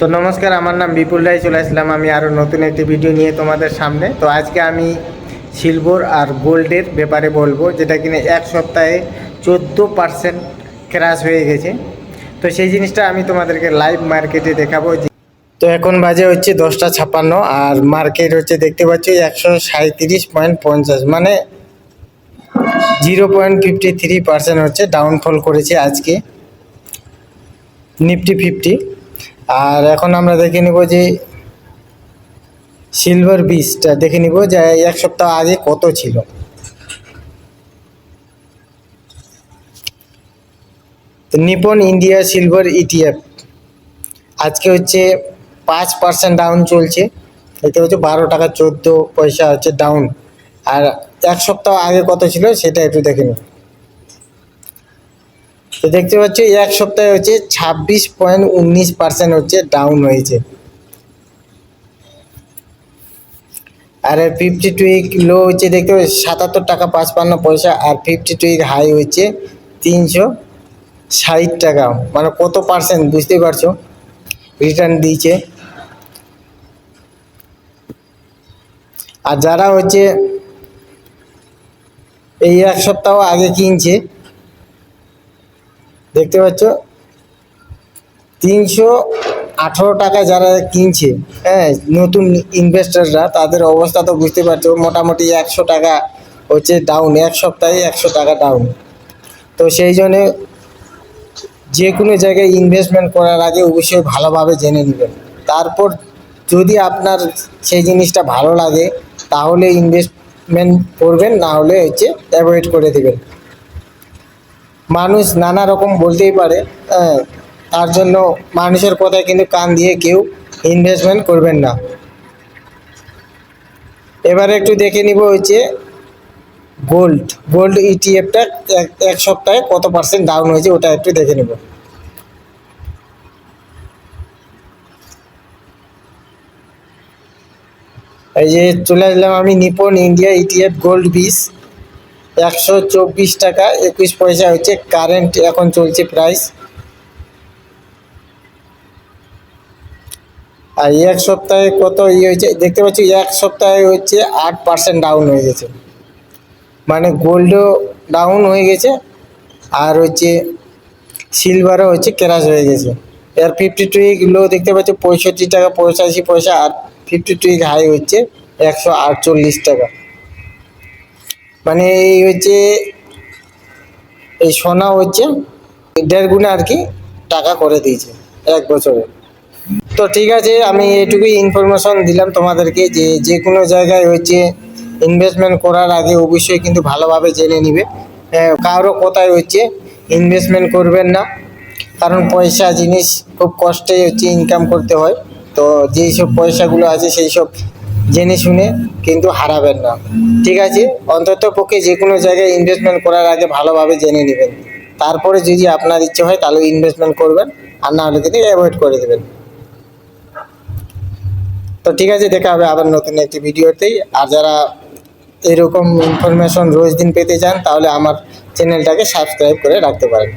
তো নমস্কার, আমার নাম বিপুল রায়। চলে আসলাম আমি আরও নতুন একটি ভিডিও নিয়ে তোমাদের সামনে। তো আজকে আমি সিলভার আর গোল্ডের ব্যাপারে বলবো, যেটা কিনা এক সপ্তাহে 14% ক্র্যাশ হয়ে গেছে। তো সেই জিনিসটা আমি তোমাদেরকে লাইভ মার্কেটে দেখাবো। তো এখন বাজে হচ্ছে 10:56 আর মার্কেট হচ্ছে দেখতে পাচ্ছি 137.50, মানে 0.53% হচ্ছে ডাউনফল করেছে আজকে নিফটি 50। আর এখন আমরা দেখে নিব যে সিলভার বীজটা দেখে নিব যে এক সপ্তাহ আগে কত ছিল। তো নিপন ইন্ডিয়া সিলভার ইটিএফ আজকে হচ্ছে 5% ডাউন চলছে। এতে হচ্ছে 12 টাকা 14 পয়সা হচ্ছে ডাউন। আর এক সপ্তাহ আগে কত ছিল সেটা একটু দেখে নিব। তো দেখতে পাচ্ছি এক সপ্তাহে হচ্ছে 26.19% হচ্ছে ডাউন হয়েছে। আর 52 উইক লো হচ্ছে দেখতে পাচ্ছি 77 টাকা 55 পয়সা। আর 52 উইক হাই হচ্ছে 360 টাকা, মানে কত পার্সেন্ট বুঝতেই পারছো রিটার্ন দিয়েছে। আর যারা হচ্ছে এই এক সপ্তাহ আগে কিনছে দেখতে পাচ্ছ 318 টাকা যারা কিনছে, হ্যাঁ, নতুন ইনভেস্টররা, তাদের অবস্থা তো বুঝতে পারছো। মোটামুটি 100 টাকা হচ্ছে ডাউন, এক সপ্তাহে 100 টাকা ডাউন। তো সেই জন্যে যে কোনো জায়গায় ইনভেস্টমেন্ট করার আগে অবশ্যই ভালোভাবে জেনে নেবেন। তারপর যদি আপনার সেই জিনিসটা ভালো লাগে তাহলে ইনভেস্টমেন্ট করবেন, না হলে হচ্ছে অ্যাভয়েড করে দেবেন। মানুষ নানা রকম বলতেই পারে, হ্যাঁ, তার জন্য মানুষের কথায় কিন্তু কান দিয়ে কেউ ইনভেস্টমেন্ট করবেন না। এবারে একটু দেখে নিব হচ্ছে গোল্ড ইটিএফটা এক সপ্তাহে কত পার্সেন্ট ডাউন হয়েছে, ওটা একটু দেখে নিব। এই যে চলে আসলাম আমি নিপন ইন্ডিয়া ইটিএফ গোল্ড 124 টাকা 21 পয়সা হচ্ছে কারেন্ট এখন চলছে প্রাইস। আর এক সপ্তাহে কত হয়েছে দেখতে পাচ্ছি, এক সপ্তাহে হচ্ছে 8% ডাউন হয়ে গেছে, মানে গোল্ডও ডাউন হয়ে গেছে আর হচ্ছে সিলভারও হচ্ছে ক্র্যাশ হয়ে গেছে। এর 52 উইক লো দেখতে পাচ্ছি 65 টাকা 85 পয়সা। আর 52 উইক হাই হচ্ছে 148 টাকা, মানে এই হচ্ছে এই সোনা হচ্ছে 1.5 গুণে আর কি টাকা করে দিয়েছে এক বছরে। তো ঠিক আছে, আমি এইটুকুই ইনফরমেশন দিলাম তোমাদেরকে যে যে কোনো জায়গায় হচ্ছে ইনভেস্টমেন্ট করার আগে অবশ্যই কিন্তু ভালোভাবে জেনে নিবে। কারো কোথায় হচ্ছে ইনভেস্টমেন্ট করবেন না, কারণ পয়সা জিনিস খুব কষ্টে হচ্ছে ইনকাম করতে হয়। তো যেই সব পয়সাগুলো আছে সেই সব জেনে শুনে কিন্তু হারাবেন না। ঠিক আছে, অন্তত পক্ষে যে কোনো জায়গায় ইনভেস্টমেন্ট করার আগে ভালোভাবে জেনে নেবেন। তারপরে যদি আপনার ইচ্ছে হয় তাহলে ইনভেস্টমেন্ট করবেন, আর না হলে কিন্তু অ্যাভয়েড করে দেবেন। তো ঠিক আছে, দেখা হবে আবার নতুন একটি ভিডিওতেই। আর যারা এরকম ইনফরমেশন রোজ দিন পেতে চান তাহলে আমার চ্যানেলটাকে সাবস্ক্রাইব করে রাখতে পারেন।